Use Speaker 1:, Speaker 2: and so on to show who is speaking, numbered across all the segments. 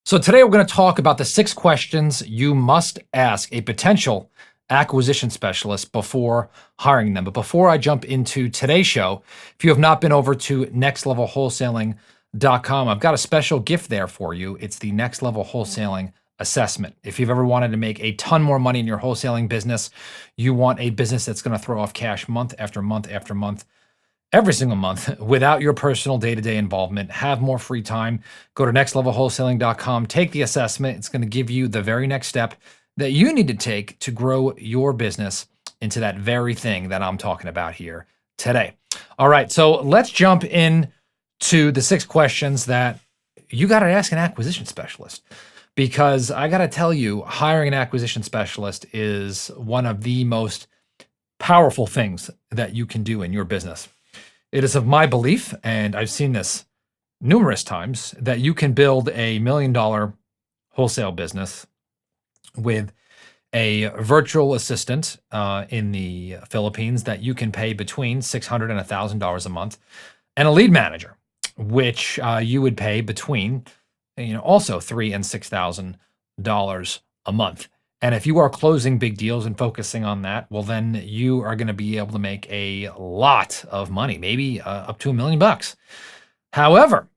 Speaker 1: So today we're going to talk about the 6 questions you must ask a potential acquisition specialist before hiring them. But before I jump into today's show, if you have not been over to nextlevelwholesaling.com, I've got a special gift there for you. It's the Next Level Wholesaling Assessment. If you've ever wanted to make a ton more money in your wholesaling business, you want a business that's going to throw off cash month after month after month, every single month without your personal day-to-day involvement, have more free time, go to nextlevelwholesaling.com, take the assessment. It's going to give you the very next step that you need to take to grow your business into that very thing that I'm talking about here today. All right, so let's jump in to the 6 questions that you got to ask an acquisition specialist. Because I got to tell you, hiring an acquisition specialist is one of the most powerful things that you can do in your business. It is of my belief, and I've seen this numerous times, that you can build a $1 million wholesale business with a virtual assistant in the Philippines that you can pay between $600 and $1,000 a month, and a lead manager, which you would pay between, also $3,000 and $6,000 a month. And if you are closing big deals and focusing on that, well, then you are going to be able to make a lot of money, maybe up to $1 million. However,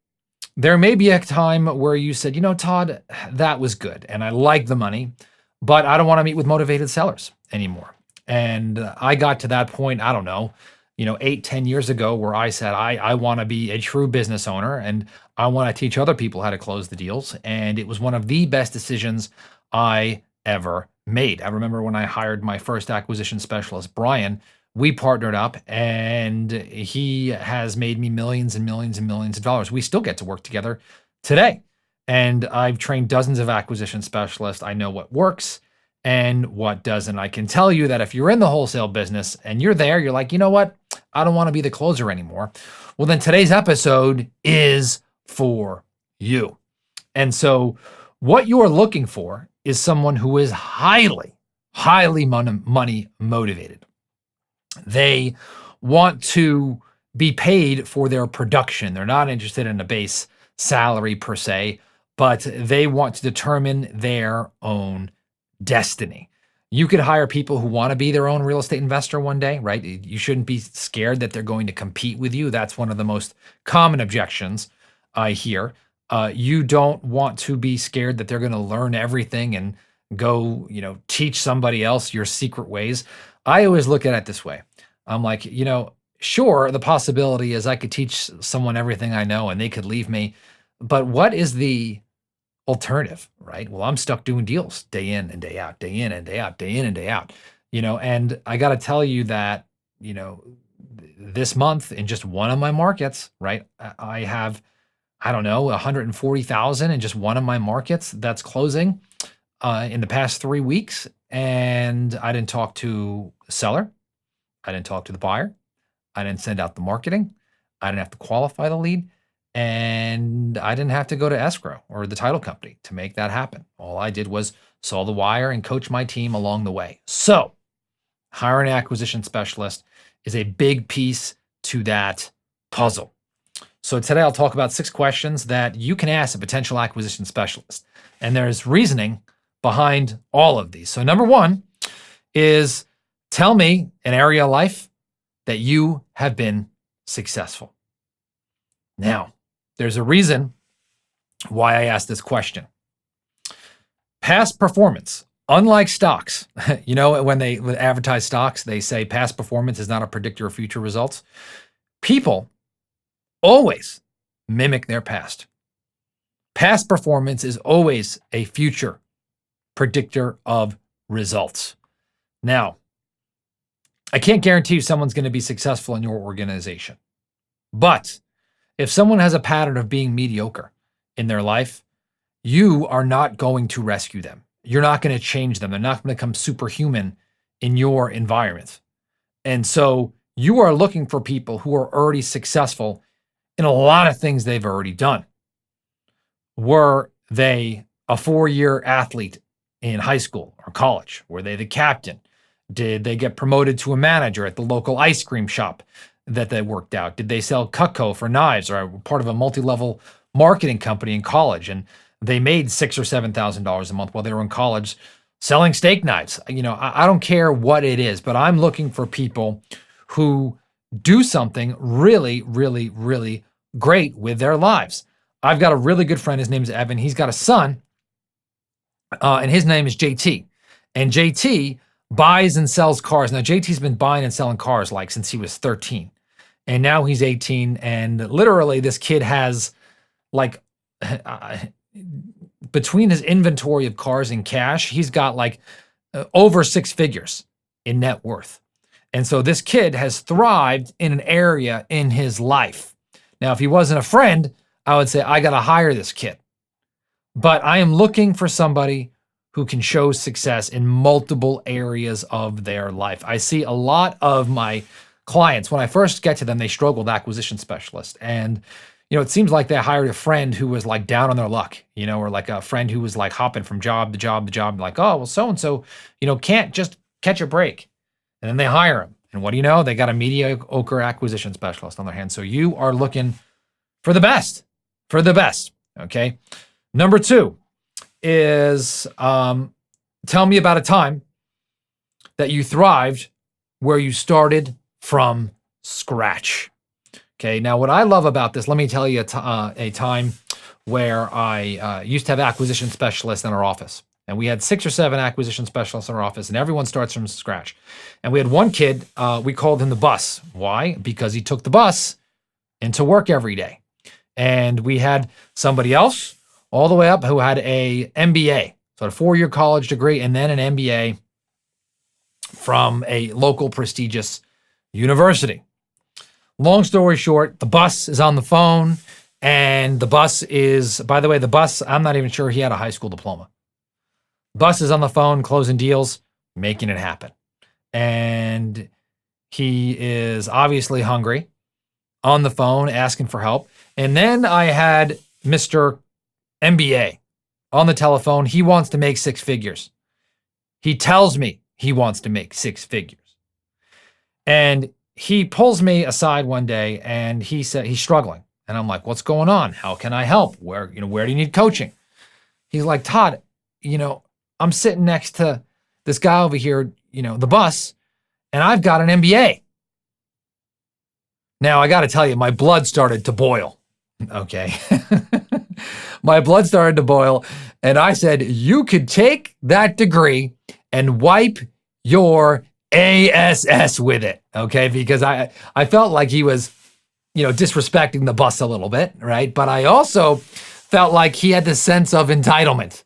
Speaker 1: there may be a time where you said, Todd, that was good and I like the money, but I don't want to meet with motivated sellers anymore. And I got to that point, I don't know, 8-10 years ago, where I said, I want to be a true business owner and I want to teach other people how to close the deals. And it was one of the best decisions I ever made. I remember when I hired my first acquisition specialist, Brian, we partnered up and he has made me millions and millions and millions of dollars. We still get to work together today. And I've trained dozens of acquisition specialists. I know what works and what doesn't. I can tell you that if you're in the wholesale business and you're there, you're like, you know what? I don't want to be the closer anymore. Well, then today's episode is for you. And so what you are looking for is someone who is highly money motivated. They want to be paid for their production. They're not interested in a base salary per se, but they want to determine their own destiny. You could hire people who want to be their own real estate investor one day, right? You shouldn't be scared that they're going to compete with you. That's one of the most common objections I hear. You don't want to be scared that they're going to learn everything and go, teach somebody else your secret ways. I always look at it this way. I'm like, sure, the possibility is I could teach someone everything I know and they could leave me. But what is the alternative, right? Well, I'm stuck doing deals day in and day out, day in and day out, day in and day out, and I got to tell you that, this month in just one of my markets, right? I have, 140,000 in just one of my markets that's closing in the past 3 weeks. And I didn't talk to the seller. I didn't talk to the buyer. I didn't send out the marketing. I didn't have to qualify the lead. And I didn't have to go to escrow or the title company to make that happen. All I did was saw the wire and coach my team along the way. So hiring an acquisition specialist is a big piece to that puzzle. So today I'll talk about 6 questions that you can ask a potential acquisition specialist. And there's reasoning behind all of these. So number 1 is, tell me an area of life that you have been successful. Now, there's a reason why I asked this question. Past performance, unlike stocks, when they advertise stocks, they say past performance is not a predictor of future results. People always mimic their past. Past performance is always a future predictor of results. Now, I can't guarantee you someone's going to be successful in your organization, but if someone has a pattern of being mediocre in their life, you are not going to rescue them. You're not going to change them. They're not going to become superhuman in your environment. And so you are looking for people who are already successful in a lot of things they've already done. Were they a 4-year athlete in high school or college? Were they the captain? Did they get promoted to a manager at the local ice cream shop that they worked out? Did they sell Cutco for knives or part of a multi-level marketing company in college? And they made $6,000 or $7,000 a month while they were in college selling steak knives. I don't care what it is, but I'm looking for people who do something really, really, really great with their lives. I've got a really good friend. His name is Evan. He's got a son, and his name is JT. And JT buys and sells cars. Now, JT's been buying and selling cars like since he was 13. And now he's 18. And literally, this kid has like between his inventory of cars and cash, he's got like over six figures in net worth. And so this kid has thrived in an area in his life. Now, if he wasn't a friend, I would say, I got to hire this kid. But I am looking for somebody who can show success in multiple areas of their life. I see a lot of my clients, when I first get to them, they struggle with acquisition specialists. And, it seems like they hired a friend who was like down on their luck, or like a friend who was like hopping from job to job to job, like, oh, well, so-and-so, can't just catch a break. And then they hire him. And what do you know? They got a mediocre acquisition specialist on their hands. So you are looking for the best, okay? Number 2 is tell me about a time that you thrived where you started from scratch. Okay, now what I love about this, let me tell you a time where I used to have acquisition specialists in our office. And we had 6 or 7 acquisition specialists in our office, and everyone starts from scratch. And we had one kid, we called him the bus. Why? Because he took the bus into work every day. And we had somebody else all the way up who had a MBA, so a 4-year college degree, and then an MBA from a local prestigious university. Long story short, the bus is on the phone, and the bus is, by the way, I'm not even sure he had a high school diploma. Bus is on the phone, closing deals, making it happen. And he is obviously hungry, on the phone, asking for help. And then I had Mr. MBA on the telephone. He wants to make 6 figures. He tells me he wants to make 6 figures. And he pulls me aside one day and he said he's struggling. And I'm like, what's going on? How can I help? Where do you need coaching? He's like, Todd, I'm sitting next to this guy over here, the bus, and I've got an MBA. Now, I got to tell you, my blood started to boil. Okay. My blood started to boil. And I said, you could take that degree and wipe your ASS with it. Okay. Because I felt like he was, disrespecting the bus a little bit. Right. But I also felt like he had this sense of entitlement.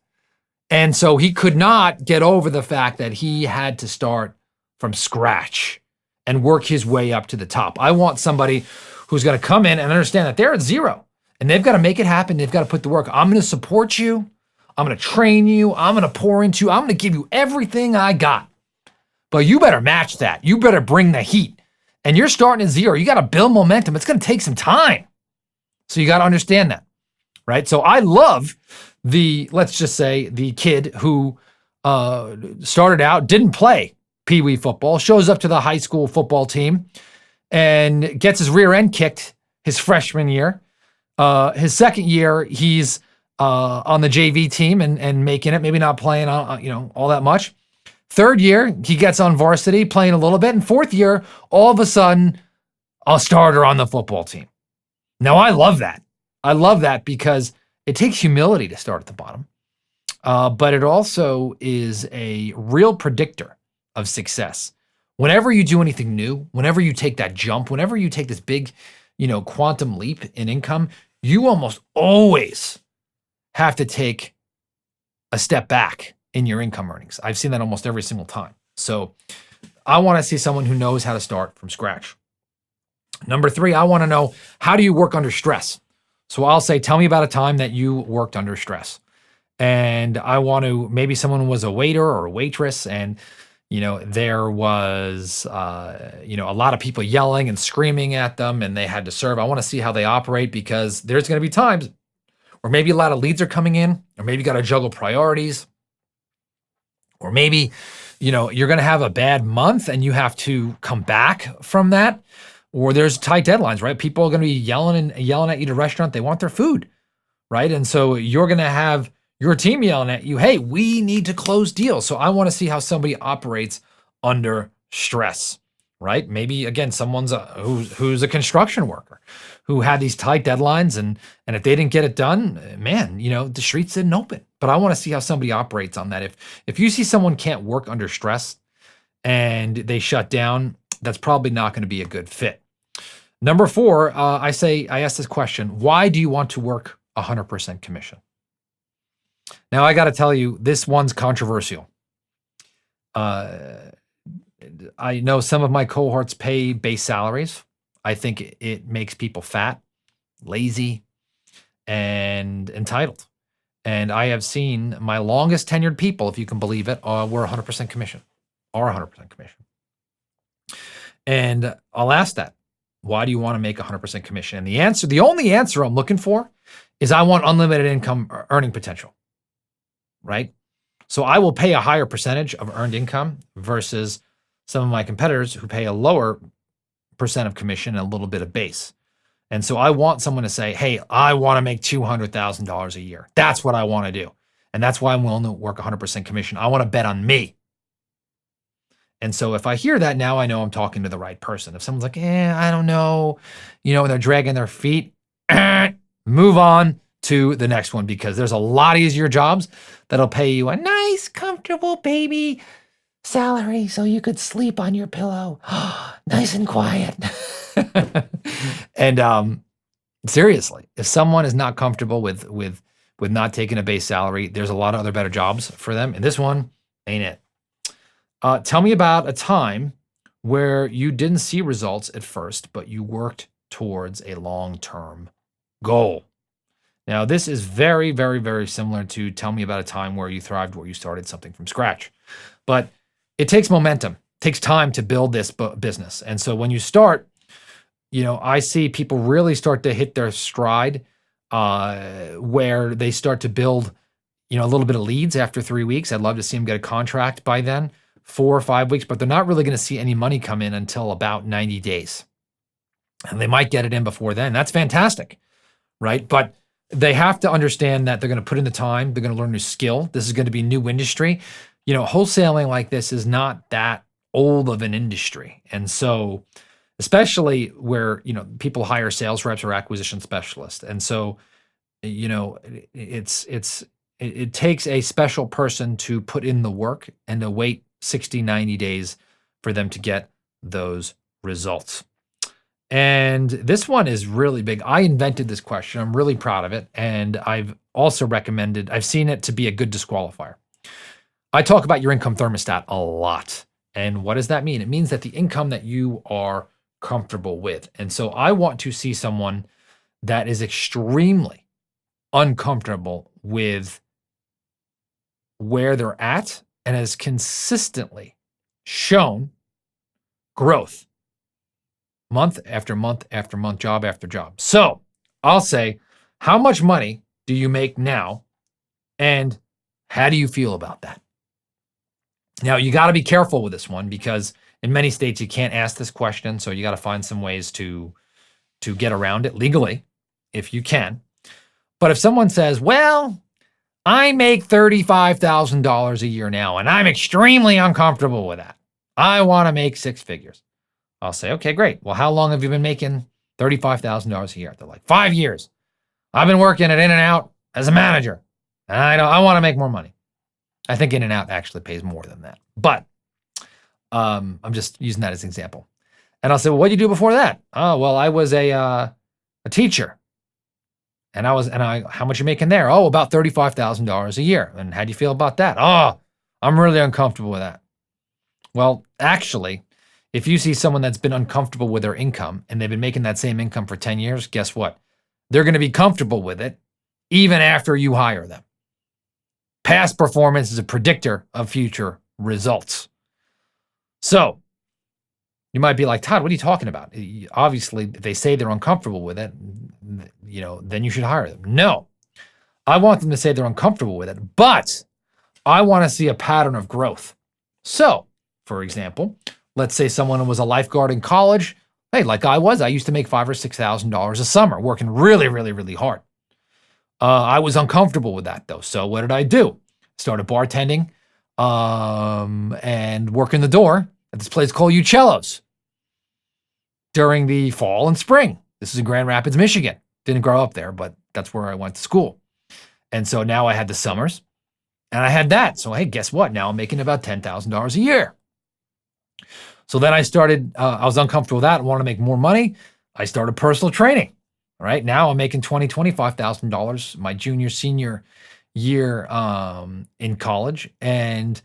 Speaker 1: And so he could not get over the fact that he had to start from scratch and work his way up to the top. I want somebody who's going to come in and understand that they're at zero and they've got to make it happen. They've got to put the work. I'm going to support you. I'm going to train you. I'm going to pour into you. I'm going to give you everything I got. But you better match that. You better bring the heat. And you're starting at zero. You got to build momentum. It's going to take some time. So you got to understand that, right? So I love let's just say the kid who started out, didn't play Pee Wee football, shows up to the high school football team and gets his rear end kicked his freshman year. His second year, he's on the JV team and making it, maybe not playing all that much. Third year, he gets on varsity, playing a little bit. And fourth year, all of a sudden, a starter on the football team. Now, I love that. I love that because it takes humility to start at the bottom. But it also is a real predictor of success. Whenever you do anything new, whenever you take that jump, whenever you take this big, quantum leap in income, you almost always have to take a step back in your income earnings. I've seen that almost every single time. So I want to see someone who knows how to start from scratch. Number 3, I want to know, how do you work under stress? So I'll say, tell me about a time that you worked under stress. And I want to, maybe someone was a waiter or a waitress and, there was, a lot of people yelling and screaming at them and they had to serve. I want to see how they operate because there's going to be times where maybe a lot of leads are coming in, or maybe you got to juggle priorities, or maybe, you're going to have a bad month and you have to come back from that, or there's tight deadlines, right? People are going to be yelling at you at a restaurant. They want their food, right? And so you're going to have your team yelling at you, hey, we need to close deals. So I want to see how somebody operates under stress, right? Maybe again, someone's who's a construction worker who had these tight deadlines, and if they didn't get it done, man, the streets didn't open. But I want to see how somebody operates on that. If you see someone can't work under stress and they shut down, that's probably not going to be a good fit. Number 4, I ask this question: why do you want to work 100% commission? Now, I got to tell you, this one's controversial. I know some of my cohorts pay base salaries. I think it makes people fat, lazy, and entitled. And I have seen my longest tenured people, if you can believe it, were 100% commission, are 100% commission. And I'll ask that, why do you want to make 100% commission? And the only answer I'm looking for is I want unlimited income earning potential, right? So I will pay a higher percentage of earned income versus some of my competitors who pay a lower percent of commission and a little bit of base. And so I want someone to say, hey, I want to make $200,000 a year. That's what I want to do. And that's why I'm willing to work 100% commission. I want to bet on me. And so if I hear that now, I know I'm talking to the right person. If someone's like, I don't know, and they're dragging their feet, move on to the next one, because there's a lot easier jobs that'll pay you a nice, comfortable baby salary so you could sleep on your pillow, nice and quiet. And seriously, if someone is not comfortable with not taking a base salary, there's a lot of other better jobs for them, and this one ain't it. Tell me about a time where you didn't see results at first, but you worked towards a long-term goal. Now, this is very, very, very similar to tell me about a time where you thrived, where you started something from scratch. But it takes momentum, it takes time to build this business. And so when you start, I see people really start to hit their stride where they start to build, a little bit of leads after 3 weeks. I'd love to see them get a contract by then, 4 or 5 weeks, but they're not really going to see any money come in until about 90 days. And they might get it in before then. That's fantastic, right? But they have to understand that they're going to put in the time. They're going to learn new skill. This is going to be new industry. Wholesaling like this is not that old of an industry. And so, especially where, people hire sales reps or acquisition specialists. And so, it takes a special person to put in the work and to wait 60, 90 days for them to get those results. And this one is really big. I invented this question. I'm really proud of it. And I've seen it to be a good disqualifier. I talk about your income thermostat a lot. And what does that mean? It means that the income that you are comfortable with. And so I want to see someone that is extremely uncomfortable with where they're at and has consistently shown growth month after month after month, job after job. So I'll say, how much money do you make now? And how do you feel about that? Now, you got to be careful with this one, because in many states you can't ask this question. So you got to find some ways to get around it legally if you can. But if someone says, well, I make $35,000 a year now, and I'm extremely uncomfortable with that, I want to make 6 figures. I'll say, okay, great. Well, how long have you been making $35,000 a year? They're like, 5 years. I've been working at In-N-Out as a manager, and I want to make more money. I think In-N-Out actually pays more than that, but I'm just using that as an example. And I'll say, well, what did you do before that? Oh, well, I was a teacher, and how much you making there? Oh, about $35,000 a year. And how do you feel about that? Oh, I'm really uncomfortable with that. Well, actually, if you see someone that's been uncomfortable with their income and they've been making that same income for 10 years, guess what? They're going to be comfortable with it even after you hire them. Past performance is a predictor of future results. So you might be like, Todd, what are you talking about? Obviously, if they say they're uncomfortable with it, then you should hire them. No, I want them to say they're uncomfortable with it, but I want to see a pattern of growth. So, for example, let's say someone was a lifeguard in college. Hey, like I used to make $5,000 or $6,000 a summer, working really, really, really hard. I was uncomfortable with that though. So what did I do? Started bartending and working the door at this place called Uccello's during the fall and spring. This is in Grand Rapids, Michigan. Didn't grow up there, but that's where I went to school. And so now I had the summers and I had that. So, hey, guess what? Now I'm making about $10,000 a year. So then I started, I was uncomfortable with that. I wanted to make more money. I started personal training. All right. Now I'm making $25,000 my junior, senior year in college. And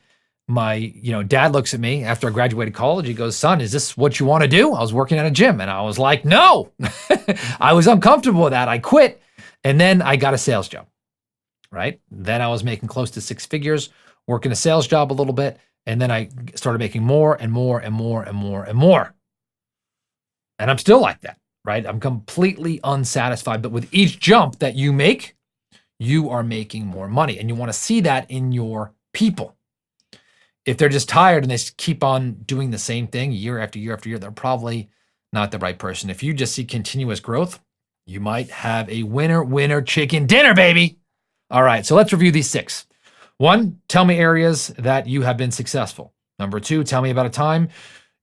Speaker 1: my, dad looks at me after I graduated college. He goes, son, is this what you want to do? I was working at a gym and I was like, no, I was uncomfortable with that. I quit. And then I got a sales job, right? Then I was making close to 6 figures, working a sales job a little bit. And then I started making more and more and more and more and more. And I'm still like that, right? I'm completely unsatisfied. But with each jump that you make, you are making more money. And you want to see that in your people. If they're just tired and they keep on doing the same thing year after year after year, they're probably not the right person. If you just see continuous growth, you might have a winner chicken dinner, baby. All right, so let's review these 6. 1, tell me areas that you have been successful. Number 2, tell me about a time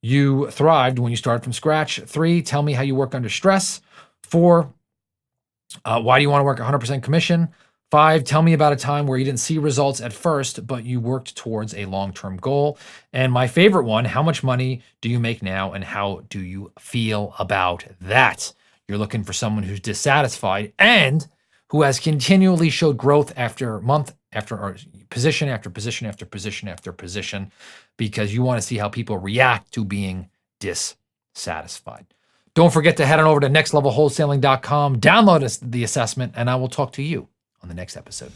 Speaker 1: you thrived when you started from scratch. 3, tell me how you work under stress. 4, why do you want to work 100% commission? 5, tell me about a time where you didn't see results at first, but you worked towards a long-term goal. And my favorite one, how much money do you make now and how do you feel about that? You're looking for someone who's dissatisfied and who has continually showed growth after month or position after position after position after position, because you want to see how people react to being dissatisfied. Don't forget to head on over to nextlevelwholesaling.com, download the assessment, and I will talk to you on the next episode.